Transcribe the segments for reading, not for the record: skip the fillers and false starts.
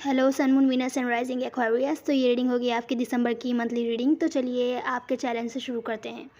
Hello sun moon Venus and rising Aquarius. तो ये reading होगी आपकी दिसंबर की मंथली रीडिंग। तो चलिए आपके चैलेंज से शुरू करते हैं।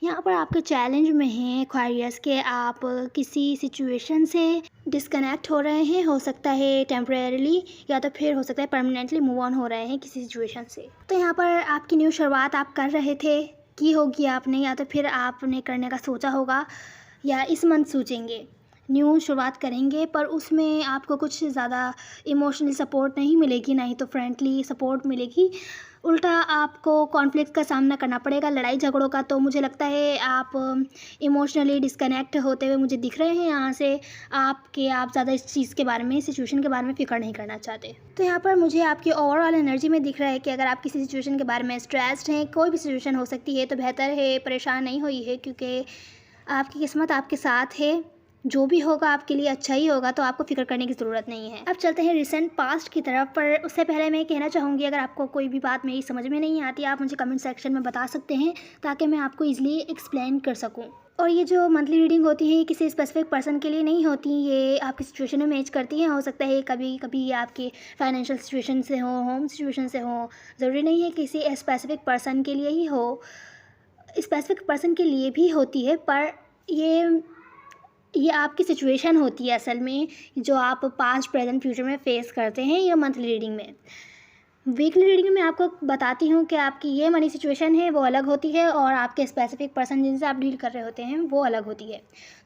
यहाँ पर आपके चैलेंज में है एक्वेरियस के आप किसी सिचुएशन से डिस्कनेक्ट हो रहे हैं, हो सकता है टेम्परेरीली या तो फिर हो सकता है परमानेंटली मूव ऑन हो रहे हैं किसी सिचुएशन से। तो यहाँ पर आपकी न्यू शुरुआत आप कर रहे थे, की होगी आपने, या तो फिर आपने करने का सोचा होगा या इस मंथ सोचेंगे न्यू शुरुआत करेंगे, पर उसमें आपको कुछ ज़्यादा इमोशनल सपोर्ट नहीं मिलेगी, ना ही तो फ्रेंडली सपोर्ट मिलेगी। उल्टा आपको कॉन्फ्लिक्ट का सामना करना पड़ेगा, लड़ाई झगड़ों का। तो मुझे लगता है आप इमोशनली डिस्कनेक्ट होते हुए मुझे दिख रहे हैं यहाँ से। आप ज़्यादा इस चीज़ के बारे में, सिचुएशन के बारे में फ़िक्र नहीं करना चाहते। तो यहाँ पर मुझे आपकी ओवरऑल एनर्जी में दिख रहा है कि अगर आप किसी सिचुएशन के बारे में स्ट्रेस्ड हैं, कोई भी सिचुएशन हो सकती है, तो बेहतर है परेशान नहीं हुई है, क्योंकि आपकी किस्मत आपके साथ है। जो भी होगा आपके लिए अच्छा ही होगा, तो आपको फिक्र करने की ज़रूरत नहीं है। अब चलते हैं रिसेंट पास्ट की तरफ, पर उससे पहले मैं कहना चाहूँगी अगर आपको कोई भी बात मेरी समझ में नहीं आती, आप मुझे कमेंट सेक्शन में बता सकते हैं ताकि मैं आपको ईजिली एक्सप्लेन कर सकूँ। और ये जो मंथली रीडिंग होती है किसी स्पेसिफिक पर्सन के लिए नहीं होती, ये आपकी सिचुएशन में मैच करती हैं। हो सकता है कभी कभी ये आपकी फाइनेंशियल सिचुएशन से हो, होम सिचुएशन से हो, ज़रूरी नहीं है किसी स्पेसिफिक पर्सन के लिए ही हो। स्पेसिफिक पर्सन के लिए भी होती है, पर ये आपकी सिचुएशन होती है असल में, जो आप पास्ट प्रेजेंट फ्यूचर में फेस करते हैं ये मंथली रीडिंग में। वीकली रीडिंग में मैं आपको बताती हूँ कि आपकी ये मनी सिचुएशन है वो अलग होती है, और आपके स्पेसिफिक पर्सन जिनसे आप डील कर रहे होते हैं वो अलग होती है।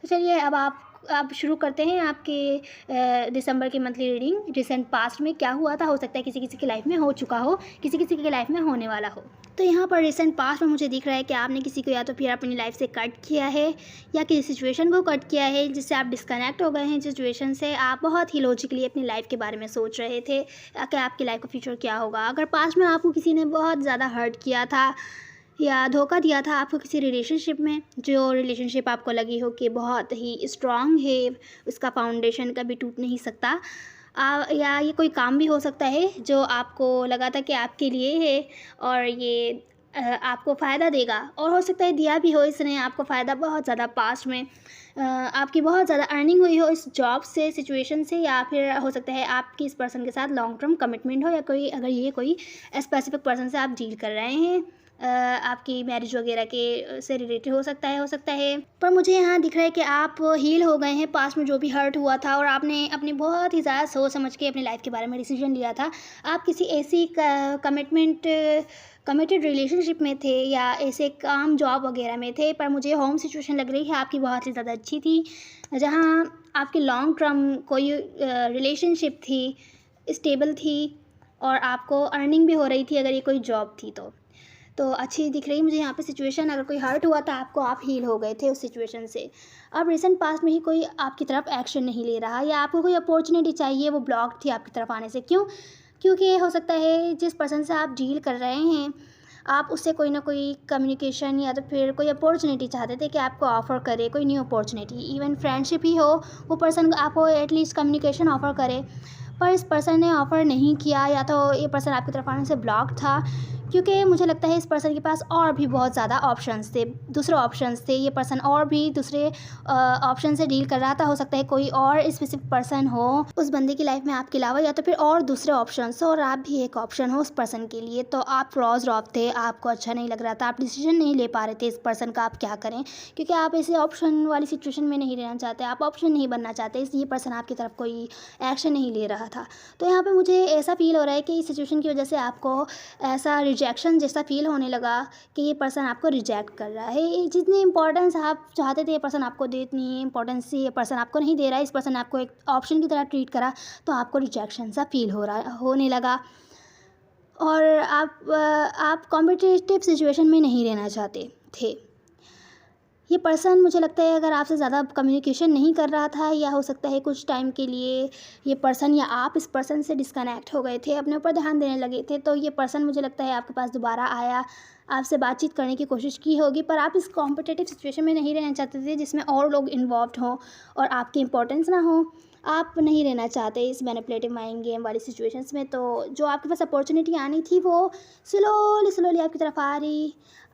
तो चलिए अब आप शुरू करते हैं आपके दिसंबर की मंथली रीडिंग। रिसेंट पास्ट में क्या हुआ था, हो सकता है किसी किसी की लाइफ में हो चुका हो, किसी किसी की लाइफ में होने वाला हो। तो यहाँ पर रिसेंट पास्ट में मुझे दिख रहा है कि आपने किसी को या तो फिर अपनी लाइफ से कट किया है, या किसी सिचुएशन को कट किया है जिससे आप डिस्कनेक्ट हो गए हैं सिचुएशन से। आप बहुत ही लॉजिकली अपनी लाइफ के बारे में सोच रहे थे कि आपकी लाइफ का फ्यूचर क्या होगा। अगर पास्ट में आपको किसी ने बहुत ज़्यादा हर्ट किया था या धोखा दिया था आपको किसी रिलेशनशिप में, जो रिलेशनशिप आपको लगी हो कि बहुत ही स्ट्रॉन्ग है, उसका फाउंडेशन कभी टूट नहीं सकता, या ये कोई काम भी हो सकता है जो आपको लगा था कि आपके लिए है और ये आपको फ़ायदा देगा, और हो सकता है दिया भी हो इसने आपको फ़ायदा बहुत ज़्यादा। पास्ट में आपकी बहुत ज़्यादा अर्निंग हुई हो इस जॉब से, सिचुएशन से, या फिर हो सकता है आपकी इस पर्सन के साथ लॉन्ग टर्म कमिटमेंट हो, या कोई अगर ये कोई स्पेसिफिक पर्सन से आप डील कर रहे हैं, आपकी मैरिज वगैरह के से रिलेटेड हो सकता है। पर मुझे यहाँ दिख रहा है कि आप हील हो गए हैं पास्ट में जो भी हर्ट हुआ था, और आपने अपनी बहुत ही ज़्यादा सोच समझ के अपनी लाइफ के बारे में डिसीजन लिया था। आप किसी ऐसी कमिटेड रिलेशनशिप में थे या ऐसे काम जॉब वगैरह में थे, पर मुझे होम सिचुएशन लग रही है आपकी बहुत ही ज़्यादा अच्छी थी, जहाँ आपकी लॉन्ग टर्म कोई रिलेशनशिप थी, स्टेबल थी, और आपको अर्निंग भी हो रही थी अगर ये कोई जॉब थी तो अच्छी दिख रही मुझे यहाँ पे सिचुएशन। अगर कोई हर्ट हुआ था आपको, आप हील हो गए थे उस सिचुएशन से। अब रिसेंट पास्ट में ही कोई आपकी तरफ एक्शन नहीं ले रहा, या आपको कोई अपॉर्चुनिटी चाहिए वो ब्लॉक थी आपकी तरफ आने से। क्यों? क्योंकि हो सकता है जिस पर्सन से आप डील कर रहे हैं आप उससे कोई ना कोई कम्युनिकेशन या तो फिर कोई अपॉर्चुनिटी चाहते थे कि आपको ऑफ़र करे, कोई न्यू अपॉर्चुनिटी, इवन फ्रेंडशिप ही हो, वो पर्सन आपको एटलीस्ट कम्युनिकेशन ऑफ़र करे, पर इस पर्सन ने ऑफ़र नहीं किया, या तो ये पर्सन आपकी तरफ आने से ब्लॉक था। क्योंकि मुझे लगता है इस पर्सन के पास और भी बहुत ज़्यादा ऑप्शंस थे, दूसरे ऑप्शंस थे। ये पर्सन और भी दूसरे ऑप्शन से डील कर रहा था। हो सकता है कोई और स्पेसिफिक पर्सन हो उस बंदे की लाइफ में आपके अलावा, या तो फिर और दूसरे ऑप्शंस हो और आप भी एक ऑप्शन हो उस पर्सन के लिए। तो आप क्लोज ऑफ थे, आपको अच्छा नहीं लग रहा था, आप डिसीजन नहीं ले पा रहे थे इस पर्सन का आप क्या करें, क्योंकि आप ऐसे ऑप्शन वाली सिचुएशन में नहीं रहना चाहते, आप ऑप्शन नहीं बनना चाहते, इसलिए पर्सन आपकी तरफ कोई एक्शन नहीं ले रहा था। तो यहाँ पे मुझे ऐसा फील हो रहा है कि इस सिचुएशन की वजह से आपको ऐसा रिजेक्शन जैसा फील होने लगा कि ये पर्सन आपको रिजेक्ट कर रहा है। जितनी इंपॉर्टेंस आप चाहते थे ये पर्सन आपको दे, इतनी इंपॉर्टेंस ये पर्सन आपको नहीं दे रहा है। इस पर्सन ने आपको एक ऑप्शन की तरह ट्रीट करा, तो आपको रिजेक्शन सा फील होने लगा, और आप कॉम्पिटिटिव सिचुएशन में नहीं रहना चाहते थे। ये पर्सन मुझे लगता है अगर आपसे ज़्यादा कम्युनिकेशन नहीं कर रहा था, या हो सकता है कुछ टाइम के लिए ये पर्सन या आप इस पर्सन से डिस्कनेक्ट हो गए थे, अपने ऊपर ध्यान देने लगे थे, तो ये पर्सन मुझे लगता है आपके पास दोबारा आया, आपसे बातचीत करने की कोशिश की होगी, पर आप इस कॉम्पिटिटिव सिचुएशन में नहीं रहना चाहते थे जिसमें और लोग इन्वॉल्व हों और आपकी इंपॉर्टेंस ना हो। आप नहीं रहना चाहते इस मैनिपुलेटिव माइंड गेम वाली सिचुएशंस में। तो जो आपके पास अपॉर्चुनिटी आनी थी वो स्लोली आपकी तरफ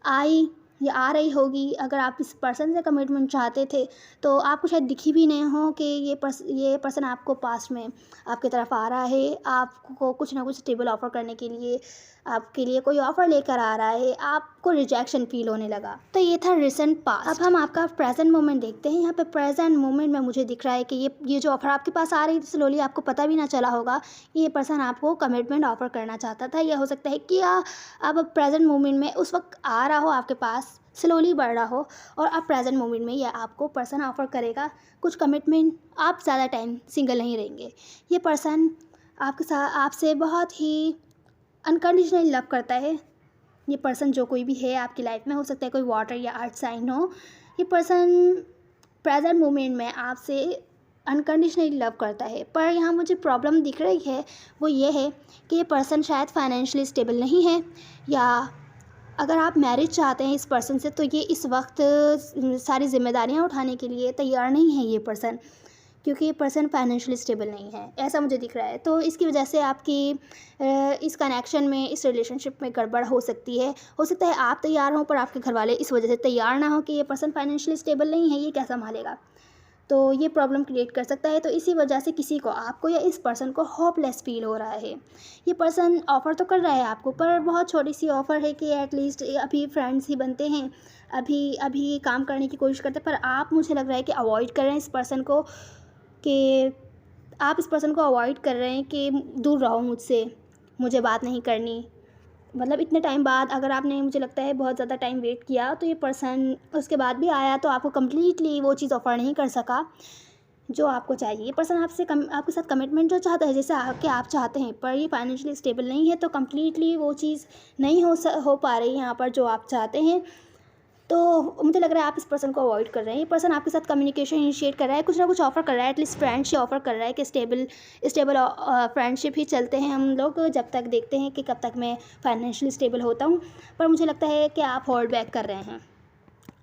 आई, ये आ रही होगी। अगर आप इस पर्सन से कमिटमेंट चाहते थे तो आपको शायद दिखी भी नहीं हो कि ये पर्सन आपको पास्ट में आपकी तरफ आ रहा है, आपको कुछ ना कुछ स्टेबल ऑफ़र करने के लिए, आपके लिए कोई ऑफ़र लेकर आ रहा है, आपको रिजेक्शन फ़ील होने लगा। तो ये था रिसेंट पास्ट। अब हम आपका प्रेजेंट मोमेंट देखते हैं। यहाँ पे प्रेजेंट मोमेंट में मुझे दिख रहा है कि ये जो ऑफ़र आपके पास आ रही थी स्लोली, आपको पता भी ना चला होगा कि ये पर्सन आपको कमिटमेंट ऑफ़र करना चाहता था। या हो सकता है कि अब प्रेजेंट मोमेंट में उस वक्त आ रहा हो आपके पास, स्लोली बढ़ रहा हो, और अब प्रेजेंट मोमेंट में ये आपको पर्सन ऑफ़र करेगा कुछ कमिटमेंट। आप ज़्यादा टाइम सिंगल नहीं रहेंगे। ये पर्सन आपके साथ आपसे बहुत ही अनकंडीशनली लव करता है। ये पर्सन जो कोई भी है आपकी लाइफ में, हो सकता है कोई वाटर या अर्थ साइन हो, ये पर्सन प्रेजेंट मोमेंट में आपसे अनकंडीशनली लव करता है। पर यहाँ मुझे प्रॉब्लम दिख रही है, वो ये है कि ये पर्सन शायद फाइनेंशियली स्टेबल नहीं है, या अगर आप मैरिज चाहते हैं इस पर्सन से तो ये इस वक्त सारी जिम्मेदारियाँ उठाने के लिए तैयार नहीं है ये पर्सन, क्योंकि ये पर्सन फाइनेंशियली स्टेबल नहीं है, ऐसा मुझे दिख रहा है। तो इसकी वजह से आपकी इस कनेक्शन में, इस रिलेशनशिप में गड़बड़ हो सकती है। हो सकता है आप तैयार हों पर आपके घर वाले इस वजह से तैयार ना हो कि ये पर्सन फाइनेंशियली स्टेबल नहीं है, ये क्या संभालेगा। तो ये प्रॉब्लम क्रिएट कर सकता है। तो इसी वजह से किसी को, आपको या इस पर्सन को होपलेस फील हो रहा है। ये पर्सन ऑफ़र तो कर रहा है आपको, पर बहुत छोटी सी ऑफ़र है कि एटलीस्ट अभी फ्रेंड्स ही बनते हैं, अभी अभी काम करने की कोशिश करते हैं। पर आप, मुझे लग रहा है कि अवॉइड कर रहे हैं इस पर्सन को, कि आप इस पर्सन को अवॉइड कर रहे हैं कि दूर रहो मुझसे, मुझे बात नहीं करनी। मतलब इतने टाइम बाद, अगर आपने, मुझे लगता है बहुत ज़्यादा टाइम वेट किया, तो ये पर्सन उसके बाद भी आया तो आपको कम्प्लीटली वो चीज़ ऑफ़र नहीं कर सका जो आपको चाहिए। ये पर्सन आपके साथ कमिटमेंट जो चाहता है, जैसे आप चाहते हैं, पर ये फाइनेंशियली स्टेबल नहीं है, तो कम्प्लीटली वो चीज़ नहीं हो पा रही यहाँ पर जो आप चाहते हैं। तो मुझे लग रहा है आप इस पर्सन को अवॉइड कर रहे हैं। ये पर्सन आपके साथ कम्युनिकेशन इनिशिएट कर रहा है, कुछ ना कुछ ऑफ़र कर रहा है, एटलीस्ट फ्रेंडशिप ऑफ़र कर रहा है कि स्टेबल फ्रेंडशिप ही चलते हैं हम लोग, जब तक देखते हैं कि कब तक मैं फाइनेंशियली स्टेबल होता हूँ। पर मुझे लगता है कि आप होल्ड बैक कर रहे हैं,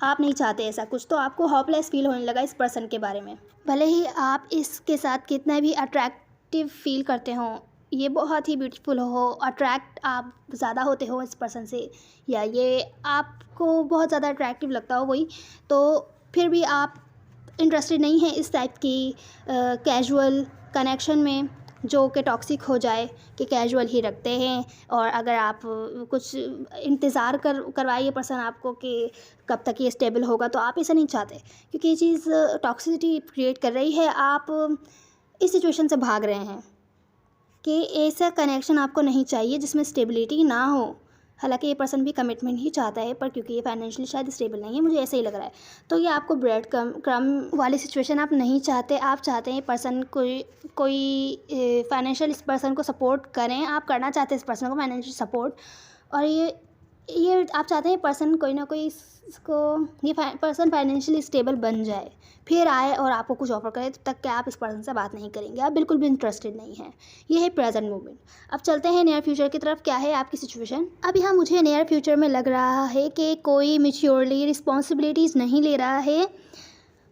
आप नहीं चाहते ऐसा कुछ, तो आपको होपलेस फील होने लगा इस पर्सन के बारे में। भले ही आप इसके साथ कितना भी अट्रैक्टिव फील करते हो, ये बहुत ही ब्यूटीफुल हो, अट्रैक्ट आप ज़्यादा होते हो इस पर्सन से, या ये आपको बहुत ज़्यादा अट्रैक्टिव लगता हो वही, तो फिर भी आप इंटरेस्टेड नहीं हैं इस टाइप की कैजुअल कनेक्शन में जो कि टॉक्सिक हो जाए, कि कैजुअल ही रखते हैं। और अगर आप कुछ इंतज़ार करवाइए पर्सन आपको कि कब तक ये स्टेबल होगा, तो आप ऐसा नहीं चाहते, क्योंकि ये चीज़ टॉक्सिसिटी क्रिएट कर रही है। आप इस सिचुएशन से भाग रहे हैं कि ऐसा कनेक्शन आपको नहीं चाहिए जिसमें स्टेबिलिटी ना हो। हालांकि ये पर्सन भी कमिटमेंट ही चाहता है, पर क्योंकि ये फाइनेंशियली शायद स्टेबल नहीं है, मुझे ऐसा ही लग रहा है। तो ये आपको ब्रेड क्रम वाली सिचुएशन आप नहीं चाहते। आप चाहते हैं पर्सन कोई फाइनेंशियल इस पर्सन को सपोर्ट करें, आप करना चाहते हैं इस पर्सन को फाइनेंशियल सपोर्ट। और ये आप चाहते हैं पर्सन कोई ना कोई ये पर्सन फाइनेंशियली स्टेबल बन जाए, फिर आए और आपको कुछ ऑफ़र करे, तब तक कि आप इस पर्सन से बात नहीं करेंगे, आप बिल्कुल भी इंटरेस्टेड नहीं हैं। ये है प्रेजेंट मोमेंट। अब चलते हैं नियर फ्यूचर की तरफ। क्या है आपकी सिचुएशन? अब यहाँ मुझे नियर फ्यूचर में लग रहा है कि कोई मैच्योरली रिस्पॉन्सिबिलिटीज़ नहीं ले रहा है,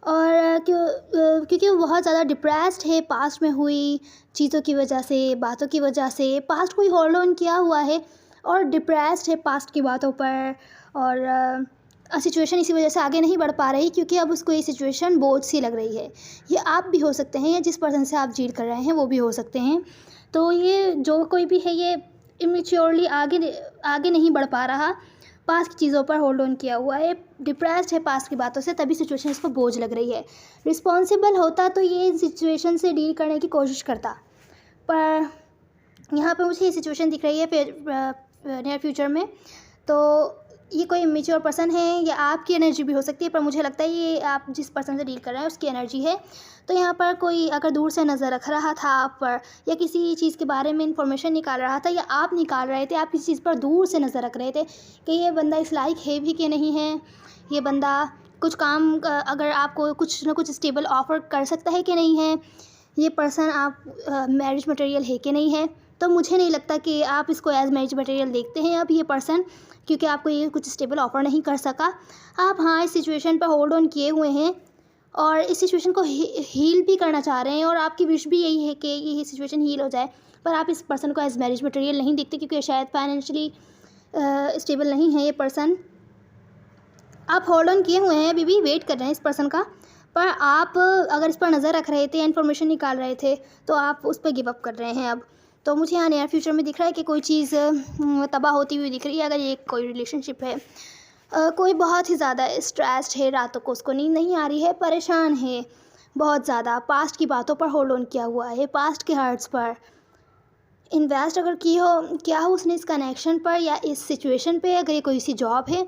और क्योंकि वो बहुत ज़्यादा डिप्रेस्ड है पास्ट में हुई चीज़ों की वजह से, बातों की वजह से। पास्ट कोई होल्ड ऑन किया हुआ है और डिप्रेस्ड है पास्ट की बातों पर, और सिचुएशन इसी वजह से आगे नहीं बढ़ पा रही, क्योंकि अब उसको ये सिचुएशन बोझ सी लग रही है। ये आप भी हो सकते हैं, या जिस पर्सन से आप डील कर रहे हैं वो भी हो सकते हैं। तो ये जो कोई भी है, ये इमेच्योरली आगे नहीं बढ़ पा रहा, पास्ट की चीज़ों पर होल्ड ऑन किया हुआ है, डिप्रेस्ड है पास्ट की बातों से, तभी सिचुएशन इसको बोझ लग रही है। रिस्पॉन्सिबल होता तो ये सिचुएशन से डील करने की कोशिश करता, पर यहाँ पे मुझे ये सिचुएशन दिख रही है फिर नियर फ्यूचर में। तो ये कोई इमेच्योर पर्सन है, या आपकी एनर्जी भी हो सकती है, पर मुझे लगता है ये आप जिस पर्सन से डील कर रहे हैं उसकी एनर्जी है। तो यहाँ पर कोई अगर दूर से नज़र रख रहा था आप पर, या किसी चीज़ के बारे में इंफॉर्मेशन निकाल रहा था, या आप निकाल रहे थे, आप किसी चीज़ पर दूर से नज़र रख रहे थे कि ये बंदा इस लायक है भी कि नहीं है, ये बंदा कुछ काम अगर आपको कुछ ना कुछ स्टेबल ऑफ़र कर सकता है कि नहीं है, ये पर्सन आप मैरिज मटेरियल है कि नहीं है। तो मुझे नहीं लगता कि आप इसको एज मैरिज मटेरियल देखते हैं अब ये पर्सन, क्योंकि आपको ये कुछ स्टेबल ऑफ़र नहीं कर सका। आप हाँ इस सिचुएशन पर होल्ड ऑन किए हुए हैं, और इस सिचुएशन को हील भी करना चाह रहे हैं, और आपकी विश भी यही है कि ये सिचुएशन हील हो जाए। पर आप इस पर्सन को एज मैरिज मटेरियल नहीं देखते, क्योंकि शायद फाइनेंशियली स्टेबल नहीं है ये पर्सन। आप होल्ड ऑन किए हुए हैं, अभी भी वेट कर रहे हैं इस पर्सन का, पर आप अगर इस पर नज़र रख रहे थे, इन्फॉर्मेशन निकाल रहे थे, तो आप उस पर गिव अप कर रहे हैं अब। तो मुझे यहाँ नियर फ्यूचर में दिख रहा है कि कोई चीज़ तबाह होती हुई दिख रही है। अगर ये कोई रिलेशनशिप है, कोई बहुत ही ज़्यादा स्ट्रेस्ड है, रातों को उसको नींद नहीं आ रही है, परेशान है बहुत ज़्यादा, पास्ट की बातों पर होल्ड ऑन किया हुआ है, पास्ट के हर्ट्स पर इन्वेस्ट अगर किया हो उसने इस कनेक्शन पर या इस सिचुएशन पे। अगर ये कोई सी जॉब है,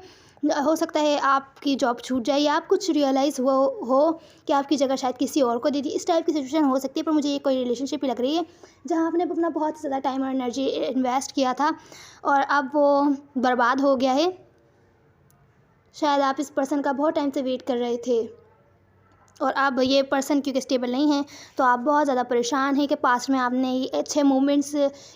हो सकता है आपकी जॉब छूट जाए या आप कुछ रियलाइज़ हो कि आपकी जगह शायद किसी और को दे दी, इस टाइप की सिचुएशन हो सकती है। पर मुझे ये कोई रिलेशनशिप ही लग रही है जहाँ आपने अपना बहुत ज़्यादा टाइम और एनर्जी इन्वेस्ट किया था और अब वो बर्बाद हो गया है। शायद आप इस पर्सन का बहुत टाइम से वेट कर रहे थे और अब ये पर्सन क्योंकि स्टेबल नहीं है, तो आप बहुत ज़्यादा परेशान हैं कि पास्ट में आपने ये अच्छे मोमेंट्स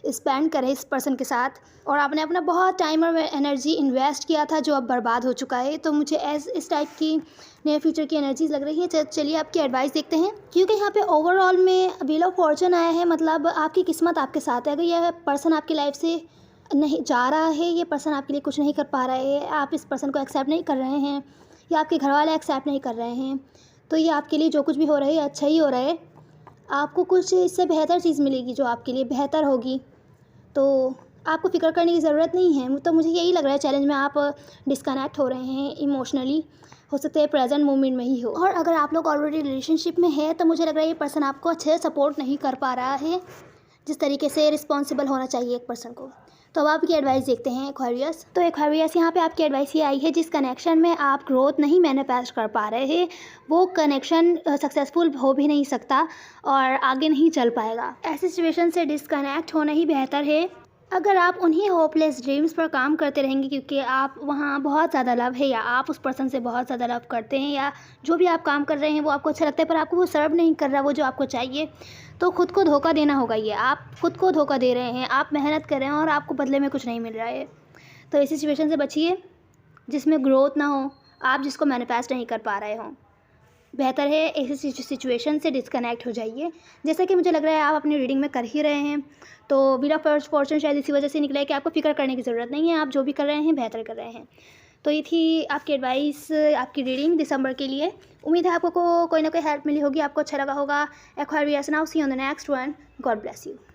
स्पेंड करे इस पर्सन के साथ और आपने अपना बहुत टाइम और एनर्जी इन्वेस्ट किया था जो अब बर्बाद हो चुका है। तो मुझे इस टाइप की नियर फ्यूचर की एनर्जीज लग रही है। चलिए आपकी एडवाइस देखते हैं, क्योंकि यहाँ पे ओवरऑल में व्हील ऑफ फॉर्चून आया है, मतलब आपकी किस्मत आपके साथ है। अगर यह पर्सन आपकी लाइफ से नहीं जा रहा है, ये पर्सन आपके लिए कुछ नहीं कर पा रहा है, आप इस पर्सन को एक्सेप्ट नहीं कर रहे हैं या आपके घर वाले एक्सेप्ट नहीं कर रहे हैं, तो ये आपके लिए जो कुछ भी हो रहा है अच्छा ही हो रहा है। आपको कुछ इससे बेहतर चीज़ मिलेगी जो आपके लिए बेहतर होगी, तो आपको फ़िक्र करने की ज़रूरत नहीं है। तो मुझे यही लग रहा है चैलेंज में आप डिस्कनेक्ट हो रहे हैं इमोशनली, हो सकता है प्रेजेंट मोमेंट में ही हो। और अगर आप लोग ऑलरेडी रिलेशनशिप में है तो मुझे लग रहा है ये पर्सन आपको अच्छे से सपोर्ट नहीं कर पा रहा है जिस तरीके से रिस्पॉन्सिबल होना चाहिए एक पर्सन को। तो अब आपकी एडवाइस देखते हैं एक्वेरियस। तो एक्वेरियस यहाँ पे आपकी एडवाइस ये आई है, जिस कनेक्शन में आप ग्रोथ नहीं मैनिफेस्ट कर पा रहे हैं वो कनेक्शन सक्सेसफुल हो भी नहीं सकता और आगे नहीं चल पाएगा। ऐसी सिचुएशन से डिस्कनेक्ट होना ही बेहतर है। अगर आप उन्हीं होपलेस ड्रीम्स पर काम करते रहेंगे क्योंकि आप वहाँ बहुत ज़्यादा लव है या आप उस पर्सन से बहुत ज़्यादा लव करते हैं या जो भी आप काम कर रहे हैं वो आपको अच्छा लगता है पर आपको वो सर्व नहीं कर रहा वो जो आपको चाहिए, तो खुद को धोखा देना होगा। ये आप खुद को धोखा दे रहे हैं, आप मेहनत कर रहे हैं और आपको बदले में कुछ नहीं मिल रहा है। तो ऐसी सिचुएशन से बचिए जिसमें ग्रोथ ना हो, आप जिसको मैनिफेस्ट नहीं कर पा रहे हों। बेहतर है ऐसी सिचुएशन से डिस्कनेक्ट हो जाइए। जैसा कि मुझे लग रहा है आप अपनी रीडिंग में कर ही रहे हैं, तो व्हील ऑफ फॉर्चून शायद इसी वजह से निकला है कि आपको फ़िक्र करने की ज़रूरत नहीं है, आप जो भी कर रहे हैं बेहतर कर रहे हैं। तो ये थी आपकी एडवाइस, आपकी रीडिंग दिसंबर के लिए। उम्मीद है आपको कोई ना कोई हेल्प मिली होगी, आपको अच्छा लगा होगा। Aquarius, now see on the next one. God bless you.